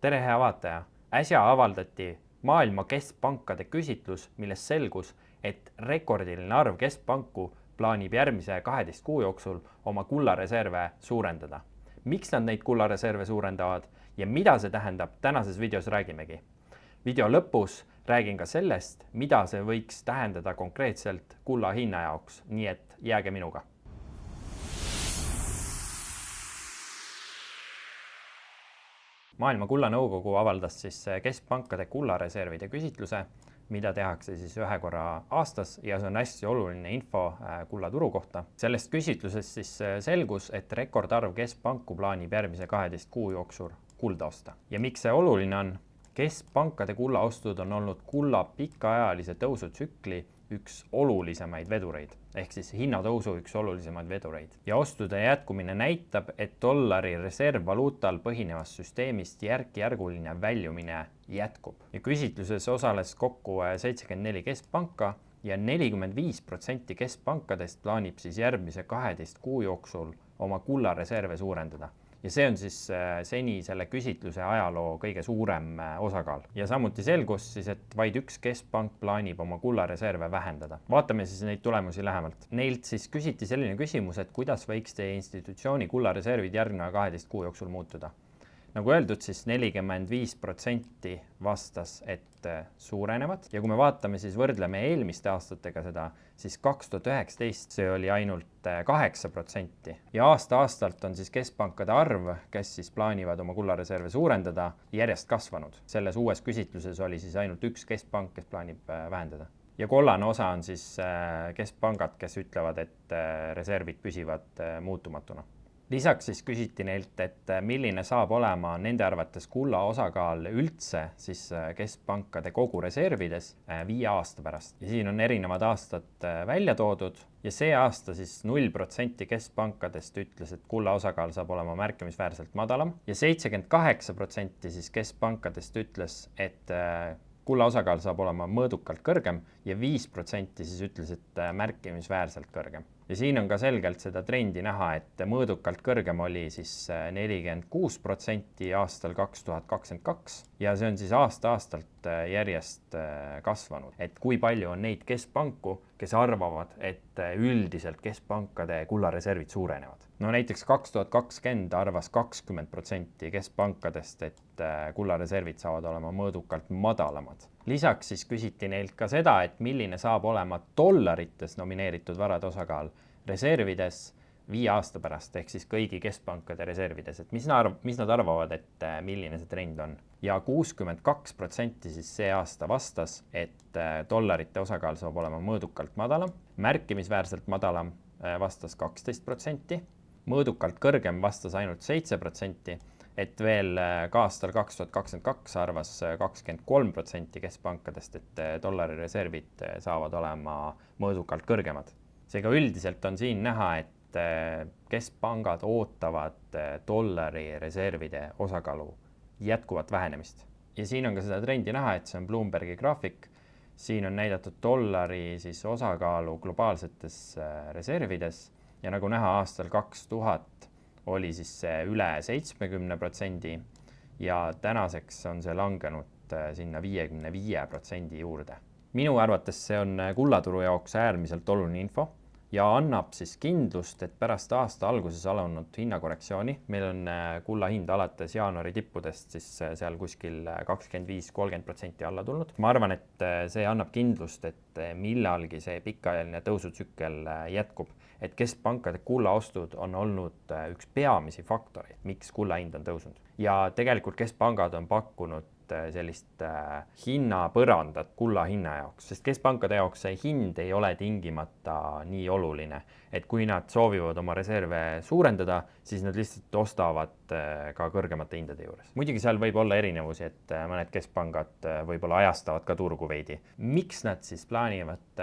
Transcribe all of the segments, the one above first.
Tere, hea vaataja! Äsja avaldati maailma keskpankade küsitlus, milles selgus, et rekordiline arv keskpanku plaanib järgmise 12 kuu jooksul oma kullareserve suurendada. Miks nad neid kullareserve suurendavad ja mida see tähendab, tänases videos räägimegi. Video lõpus räägin ka sellest, mida see võiks tähendada konkreetselt kulla hinna jaoks, nii et jääge minuga. Maailma kullanõukogu avaldas siis keskpankade kullareservide küsitluse, mida tehakse siis ühe korra aastas ja see on hästi oluline info kullaturu kohta. Sellest küsitlusest siis selgus, et rekordarv keskpanku plaanib järgmise 12 kuu jooksul kulda osta. Ja miks see oluline on? Keskpankade kullaostud on olnud kulla pikaajalise tõusutsükli üks olulisemaid vedureid, ehk siis hinnatõusu üks olulisemaid vedureid. Ja ostude jätkumine näitab, et dollari reservvaluutal põhinevast süsteemist järk-järguline väljumine jätkub. Ja küsitluses osales kokku 74 keskpanka ja 45% keskpankadest plaanib siis järgmise 12 kuu jooksul oma kullareserve suurendada. Ja see on siis seni selle küsitluse ajaloo kõige suurem osakaal. Ja samuti selgus siis, et vaid üks keskpank plaanib oma kullareserve vähendada. Vaatame siis neid tulemusi lähemalt. Neilt siis küsiti selline küsimus, et kuidas võiks teie institutsiooni kullareservid järgneva 12 kuu jooksul muutuda. Nagu öeldud, siis 45% vastas, et suurenevad. Ja kui me vaatame, siis võrdleme eelmiste aastatega seda, siis 2019 see oli ainult 8%. Ja aasta-aastalt on siis keskpankade arv, kes siis plaanivad oma kullareserve suurendada, järjest kasvanud. Selles uues küsitluses oli siis ainult üks keskpank, kes plaanib vähendada. Ja kollane osa on siis keskpangad, kes ütlevad, et reservid püsivad muutumatuna. Lisaks siis küsiti neilt, et milline saab olema nende arvates kulla osakaal üldse siis keskpankade kogu reservides 5 aasta pärast. Ja siin on erinevad aastad välja toodud ja see aasta siis 0% keskpankadest ütles, et kulla osakaal saab olema märkimisväärselt madalam ja 78% siis keskpankadest ütles, et kulla osakaal saab olema mõõdukalt kõrgem ja 5% siis ütles, et märkimisväärselt kõrgem. Ja siin on ka selgelt seda trendi näha, et mõõdukalt kõrgem oli siis 46% aastal 2022 ja see on siis aasta-aastalt järjest kasvanud. Et kui palju on neid keskpanku, kes arvavad, et üldiselt keskpankade kullareservid suurenevad. No näiteks 2020 arvas 20% keskpankadest, et kullareservid saavad olema mõõdukalt madalamad. Lisaks siis küsiti neilt ka seda, et milline saab olema dollarites nomineeritud varade osakaal reservides 5 aasta pärast, ehk siis kõigi keskpankade reservides, et mis nad arvavad, et milline see trend on. Ja 62% siis see aasta vastas, et dollarite osakaal saab olema mõõdukalt madalam, märkimisväärselt madalam vastas 12%, mõõdukalt kõrgem vastas ainult 7%, et veel ka aastal 2022 arvas 23% keskpankadest, et dollari reservid saavad olema mõõdukalt kõrgemad. Seega üldiselt on siin näha, et keskpangad ootavad dollari reservide osakaalu jätkuvat vähenemist. Ja siin on ka seda trendi näha, et see on Bloombergi graafik. Siin on näidatud dollari siis osakaalu globaalsetes reservides ja nagu näha aastal 2000 oli siis see üle 70% ja tänaseks on see langenud sinna 55% juurde. Minu arvates see on kullaturu jaoks äärmiselt oluline info ja annab siis kindlust, et pärast aasta alguses alanud hinnakorrektsiooni, meil on kulla hind alates jaanuari tippudest siis seal kuskil 25-30% alla tulnud. Ma arvan, et see annab kindlust, et millalgi see pikaajaline tõusutsükkel jätkub, et keskpankade kullaostud on olnud üks peamisi faktoreid, miks kulla hind on tõusnud. Ja tegelikult keskpangad on pakkunud sellist hinnapõrandat kulla hinna jaoks, sest keskpankade jaoks see hind ei ole tingimata nii oluline, et kui nad soovivad oma reserve suurendada, siis nad lihtsalt ostavad ka kõrgemate hindade juures. Muidugi seal võib olla erinevusi, et mõned keskpangad võib-olla ajastavad ka turgu veidi. Miks nad siis plaanivad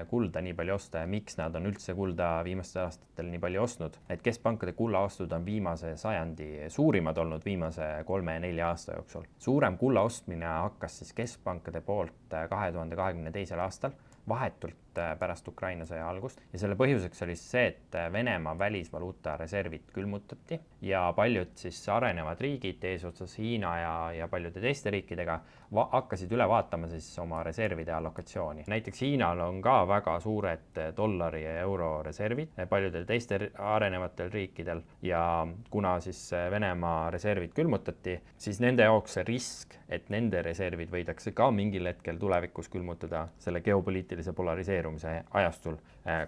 kulda nii palju osta ja miks nad on üldse kulda viimastel aastatel nii palju ostnud? Et keskpankade kullaostud on viimase sajandi suurimad olnud viimase 3-4 aasta jooksul. Suurem kulla ostmine hakkas siis keskpankade poolt 2022. aastal vahetult pärast Ukraina sõja algust ja selle põhjuseks oli see, et Venemaa välisvaluuta reservid külmutati ja paljud siis arenevad riigid eesotsas Hiina ja paljude teiste riikidega hakkasid üle vaatama siis oma reservide allokatsiooni. Näiteks Hiinal on ka väga suured dollari ja euro reservid paljudel teistel arenevatel riikidel ja kuna siis Venemaa reservid külmutati, siis nende jaoks see risk, et nende reservid võidakse ka mingil hetkel tulevikus külmutada selle geopoliitilise polariseerumise ajastul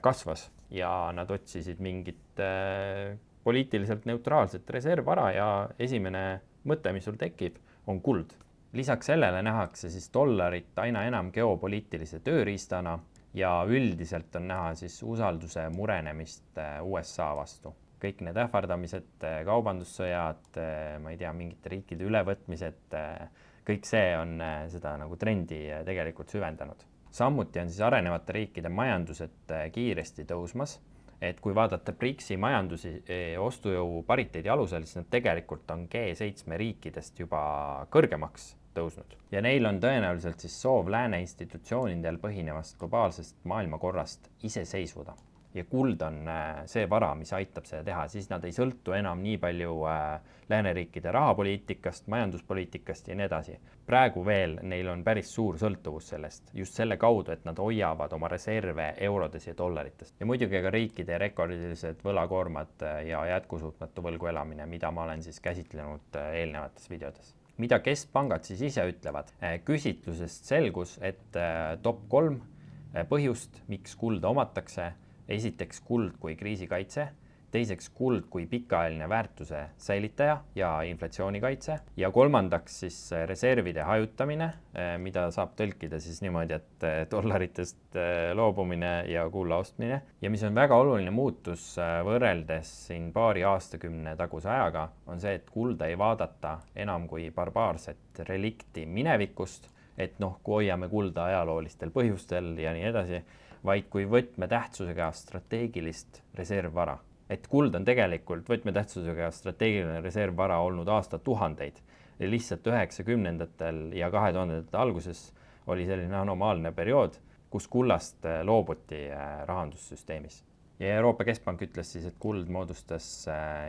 kasvas ja nad otsisid mingit poliitiliselt neutraalset reservvara ja esimene mõte, mis sul tekib, on kuld. Lisaks sellele nähakse siis dollarit aina enam geopoliitilise tööriistana ja üldiselt on näha siis usalduse murenemist USA vastu. Kõik need ähvardamised, kaubandussõjad, ma ei tea, mingite riikide ülevõtmised, kõik see on seda nagu trendi tegelikult süvendanud. Samuti on siis arenevate riikide majandused kiiresti tõusmas, et kui vaadata BRICS-i majandusi ostujõu pariteedi alusel, siis nad tegelikult on G7 riikidest juba kõrgemaks tõusnud. Ja neil on tõenäoliselt siis soov lääne institutsioonidel põhinevast globaalsest maailmakorrast ise seisvuda. Ja kuld on see vara, mis aitab seda teha, siis nad ei sõltu enam nii palju lääneriikide rahapoliitikast, majanduspoliitikast ja nii edasi. Praegu veel neil on päris suur sõltuvus sellest, just selle kaudu, et nad hoiavad oma reserve eurodes ja dollaritest. Ja muidugi ka riikide rekordilised võlakoormad ja jätkusuutmatu võlgu elamine, mida ma olen siis käsitlenud eelnevates videodes. Mida keskpangad siis ise ütlevad? Küsitlusest selgus, et top 3 põhjust, miks kulda omatakse, esiteks kuld kui kriisikaitse, teiseks kuld kui pikaajaline väärtuse säilitaja ja inflatsioonikaitse ja kolmandaks siis reservide hajutamine, mida saab tõlkida siis niimoodi, et dollaritest loobumine ja kulla ostmine ja mis on väga oluline muutus võrreldes siin paari aastakümne taguse ajaga, on see, et kulda ei vaadata enam kui barbaarset relikti minevikust, et kui hoiame kulda ajaloolistel põhjustel ja nii edasi, vaid kui võtmetähtsusega strateegilist reservvara. Et kuld on tegelikult võtmetähtsusega strateegiline reservvara olnud aastatuhandeid. Lihtsalt 90-ndatel ja 2000-ndate alguses oli selline anomaalne periood, kus kullast loobuti rahandussüsteemis. Ja Euroopa Keskpank ütles siis, et kuld moodustas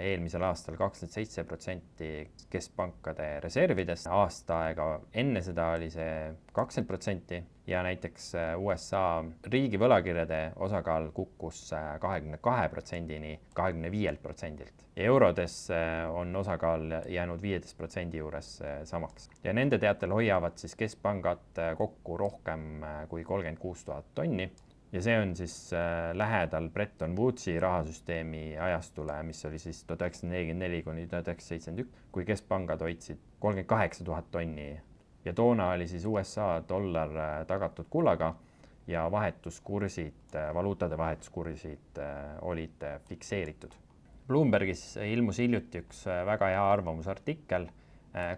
eelmisel aastal 27% keskpankade reservidest. Aasta aega enne seda oli see 20% ja näiteks USA riigi võlakirjade osakaal kukkus 22%-ni 25%-lt. Ja eurodes on osakaal jäänud 15% juures samaks. Ja nende teatel hoiavad siis keskpangad kokku rohkem kui 36 000 tonni. Ja see on siis lähedal Bretton Woodsi rahasüsteemi ajastule, mis oli siis 1944–1971, kui keskpangad hoidsid 38 000 tonni. Ja toona oli siis USA dollar tagatud kullaga ja valuutade vahetuskursid olid fikseeritud. Bloombergis ilmus hiljuti üks väga hea arvamusartikkel.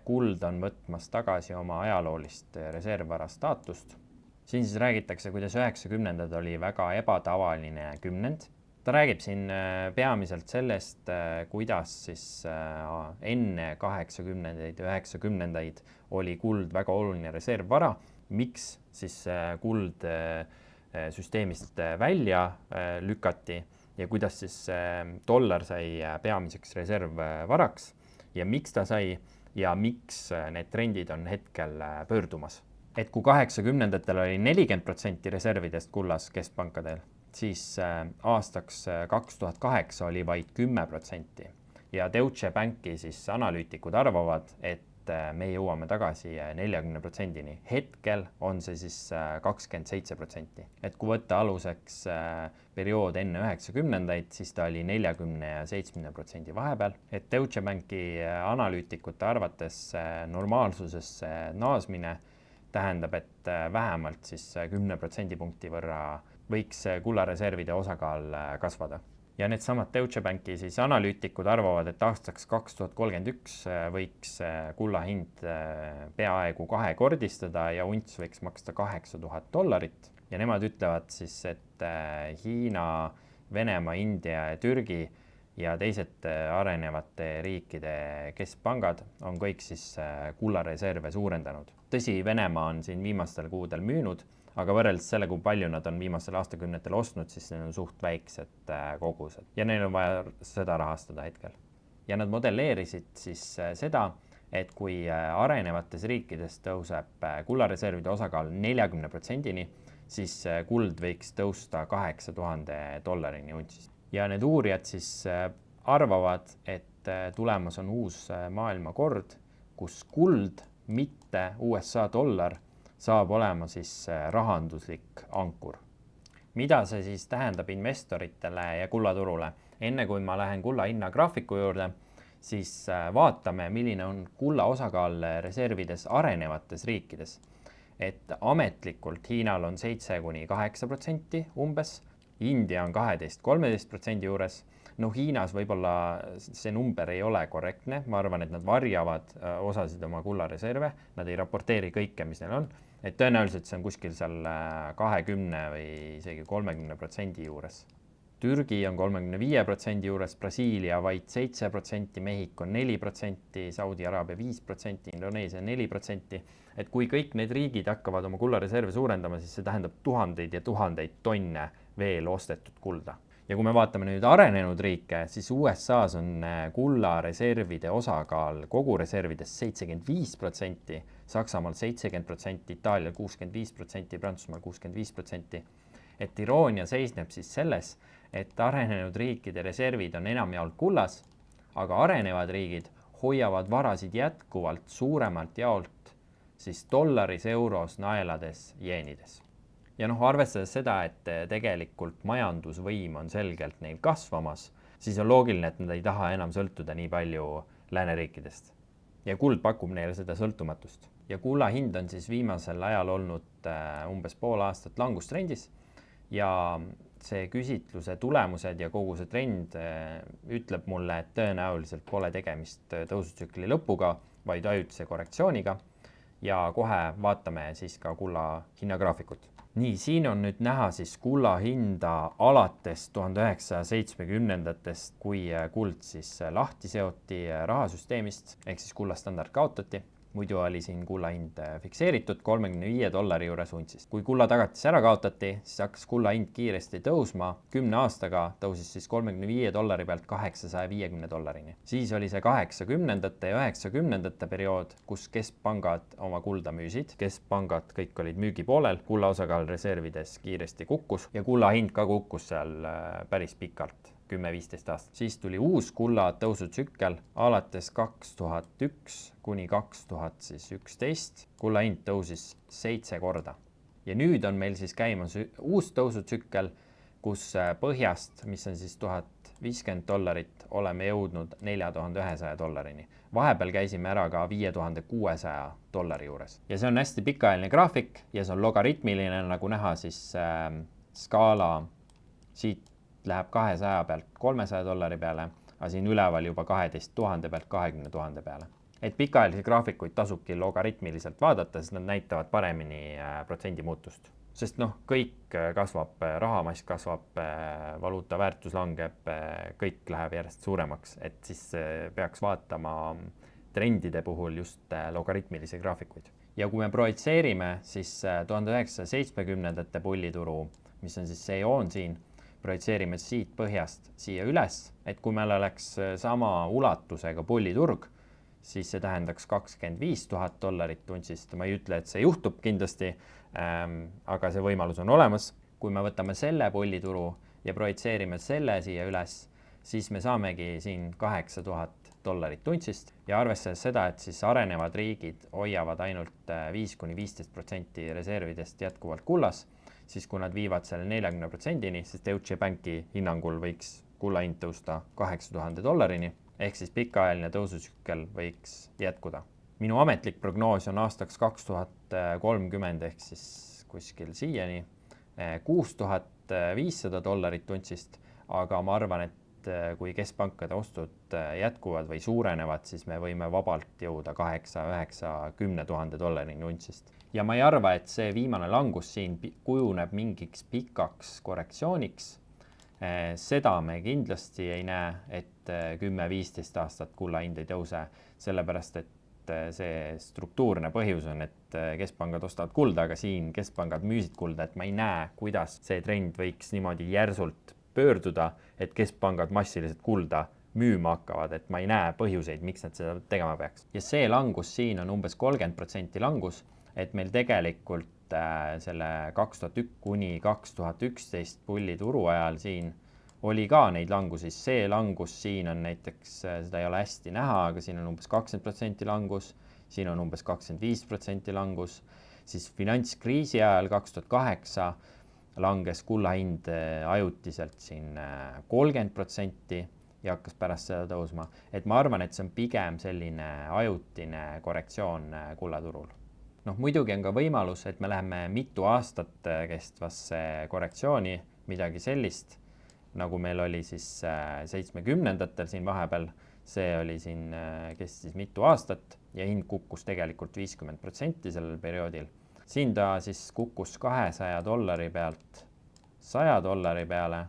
Kuld on võtmas tagasi oma ajaloolist reservvara staatust. Siin siis räägitakse, kuidas 90-ndad oli väga ebatavaline kümnend. Ta räägib siin peamiselt sellest, kuidas siis enne 80-ndaid ja 90-ndaid oli kuld väga oluline reservvara, miks siis kuld süsteemist välja lükati ja kuidas siis dollar sai peamiseks reservvaraks ja miks ta sai ja miks need trendid on hetkel pöördumas. Et kui 80-ndatel oli 40% reservidest kullas keskpankadel, siis aastaks 2008 oli vaid 10%. Ja Deutsche Banki siis analüütikud arvavad, et me jõuame tagasi 40%-ni. Hetkel on see siis 27%. Et kui võtta aluseks periood enne 90-ndaid, siis ta oli 40% ja 70% vahepeal. Et Deutsche Banki analüütikute arvates normaalsusesse naasmine tähendab, et vähemalt siis 10% punkti võrra võiks kullareservide osakaal kasvada. Ja need samad Deutsche Banki siis analüütikud arvavad, et aastaks 2031 võiks kulla hind peaaegu kahekordistada ja unts võiks maksta $8000. Ja nemad ütlevad siis, et Hiina, Venemaa, India ja Türgi ja teised arenevate riikide keskpangad on kõik siis kullareserve suurendanud. Tõsi, Venemaa on siin viimastel kuudel müünud, aga võrreldes selle, kui palju nad on viimastel aastakümnetel ostnud, siis neil on suht väiksed kogused ja neil on vaja seda rahastada hetkel. Ja nad modelleerisid siis seda, et kui arenevates riikides tõuseb kullareservide osakaal 40%-ni, siis kuld võiks tõusta $8000 untsist. Ja need uurijad siis arvavad, et tulemas on uus maailmakord, kus kuld, mitte USA dollar, saab olema siis rahanduslik ankur. Mida see siis tähendab investoritele ja kullaturule? Enne kui ma lähen kulla hinna graafiku juurde, siis vaatame, milline on kulla osakaal reservides arenevates riikides. Et ametlikult Hiinal on 7–8% umbes, India on 12–13% juures. No Hiinas võib-olla see number ei ole korrektne, ma arvan, et nad varjavad osasid oma kullareserve, nad ei raporteeri kõike, mis neil on, et tõenäoliselt see on kuskil seal 20 või isegi 30% juures. Türgi on 35% juures, Brasiilia vaid 7%, Mehhiko 4%, Saudi Araabia 5%, Indoneesia 4%. Et kui kõik need riigid hakkavad oma kullareserve suurendama, siis see tähendab tuhandeid ja tuhandeid tonne veel ostetud kulda. Ja kui me vaatame nüüd arenenud riike, siis USA's on kullareservide osakaal kogu reservidest 75%, Saksamaal 70%, Itaalial 65%, Prantsusmaal 65%. Et iroonia seisneb siis selles, et arenenud riikide reservid on enamjaolt kullas, aga arenevad riigid hoiavad varasid jätkuvalt suuremalt jaolt siis dollaris, euros, naelades, jeenides. Ja arvestades seda, et tegelikult majandusvõim on selgelt neil kasvamas, siis on loogiline, et nad ei taha enam sõltuda nii palju lääneriikidest. Ja kuld pakub neile seda sõltumatust. Ja kulla hind on siis viimasel ajal olnud umbes pool aastat langustrendis ja see küsitluse tulemused ja kogu see trend ütleb mulle, et tõenäoliselt pole tegemist tõusutsükli lõpuga, vaid ajutise korrektsiooniga. Ja kohe vaatame siis ka kulla hinnagraafikut. Nii, siin on nüüd näha siis kulla hinda alates 1970-ndatest, kui kuld siis lahti seoti rahasüsteemist, ehk siis kulla standard kaotati. Muidu oli siin kulla hind fikseeritud $35 juures untsist. Kui kulla tagatis ära kaotati, siis hakkas kulla hind kiiresti tõusma. 10 aastaga tõusis siis $35 pealt $850. Siis oli see 80-ndate ja 90-ndate periood, kus keskpangad oma kulda müüsid. Keskpangad kõik olid müügipoolel, kulla osakaal reservides kiiresti kukkus ja kulla hind ka kukkus seal päris pikalt. 10–15 aastat. Siis tuli uus kulla tõusutsükkel alates 2001 kuni 2011. Kulla hind tõusis 7 korda. Ja nüüd on meil siis käimas uus tõusutsükkel, kus põhjast, mis on siis $1050, oleme jõudnud $4100. Vahepeal käisime ära ka $5600 juures. Ja see on hästi pikaajaline graafik ja see on logaritmiline, nagu näha siis skaala siit läheb 200 pealt $300 peale, aga siin üleval juba 12 000 pealt 20 000 peale. Et pikaajalisi graafikuid tasubki logaritmiliselt vaadata, sest nad näitavad paremini protsendi muutust. Sest kõik kasvab, rahamass kasvab, valuuta väärtus langeb, kõik läheb järjest suuremaks, et siis peaks vaatama trendide puhul just logaritmilisi graafikuid. Ja kui me projitseerime, siis 1970-ndate pullituru, mis on siis see joon siin, projitseerime siit põhjast siia üles, et kui meil oleks sama ulatusega pulliturg, siis see tähendaks $25,000 untsist. Ma ei ütle, et see juhtub kindlasti, aga see võimalus on olemas. Kui me võtame selle pullituru ja projitseerime selle siia üles, siis me saamegi siin $8,000 untsist ja arvestades seda, et siis arenevad riigid hoiavad ainult 5–15% reservidest jätkuvalt kullas, siis kui nad viivad selle 40%-ni, siis Deutsche Banki hinnangul võiks kulla hind tõusta $8000, ehk siis pikaajaline tõusutsükkel võiks jätkuda. Minu ametlik prognoos on aastaks 2030 ehk siis kuskil siiani $6500 untsist, aga ma arvan, et kui keskpankade ostud jätkuvad või suurenevad, siis me võime vabalt jõuda $8–9–10,000 untsist. Ja ma ei arva, et see viimane langus siin kujuneb mingiks pikaks korrektsiooniks, Seda me kindlasti ei näe, et 10-15 aastat kulla hind ei tõuse, sellepärast et see struktuurne põhjus on, et keskpangad ostavad kulda, aga siin keskpangad müüsid kulda, et ma ei näe, kuidas see trend võiks niimoodi järsult pöörduda, et keskpangad massiliselt kulda müüma hakkavad, et ma ei näe põhjuseid, miks nad seda tegema peaks. Ja see langus siin on umbes 30% langus, et meil tegelikult selle 2001 kuni 2011 bullituru ajal siin oli ka neid langusi, see langus siin on näiteks, seda ei ole hästi näha, aga siin on umbes 20% langus, siin on umbes 25% langus, siis finantskriisi ajal 2008 langes kulla hind ajutiselt siin 30% ja hakkas pärast seda tõusma. Et ma arvan, et see on pigem selline ajutine korrektsioon kullaturul. Muidugi on ka võimalus, et me läheme mitu aastat kestvasse korrektsiooni, midagi sellist, nagu meil oli siis 70-ndatel siin vahepeal, see oli siin, kestis mitu aastat ja hind kukkus tegelikult 50% sellel perioodil. Siin ta siis kukkus $200 pealt $100 peale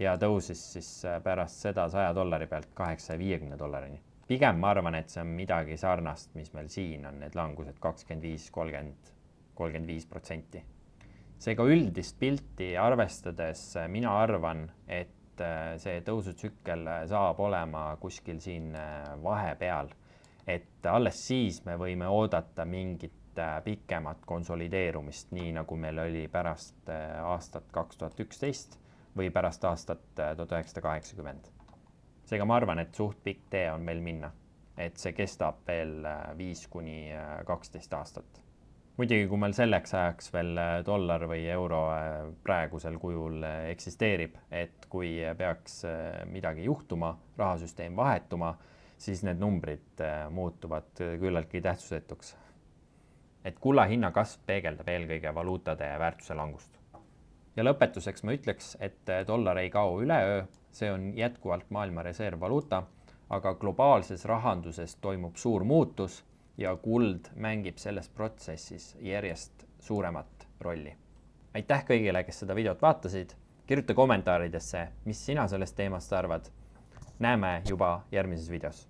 ja tõusis siis pärast seda $100 pealt $850. Pigem ma arvan, et see on midagi sarnast, mis meil siin on, need langused 25, 30, 35%. Seega üldist pilti arvestades mina arvan, et see tõusutsükkel saab olema kuskil siin vahepeal, et alles siis me võime oodata mingit pikemat konsolideerumist, nii nagu meil oli pärast aastat 2011 või pärast aastat 1980. Seega ma arvan, et suht pikk tee on meil minna, et see kestab veel 5 kuni 12 aastat. Muidugi, kui meil selleks ajaks veel dollar või euro praegusel kujul eksisteerib, et kui peaks midagi juhtuma, rahasüsteem vahetuma, siis need numbrid muutuvad küllaltki tähtsusetuks. Et kulla hinna kasv peegeldab eelkõige valuutade väärtuse langust. Ja lõpetuseks ma ütleks, et dollar ei kao üleöö, see on jätkuvalt maailma reservvaluuta, aga globaalses rahanduses toimub suur muutus ja kuld mängib selles protsessis järjest suuremat rolli. Aitäh kõigile, kes seda videot vaatasid. Kirjuta kommentaaridesse, mis sina sellest teemast arvad. Näeme juba järgmises videos.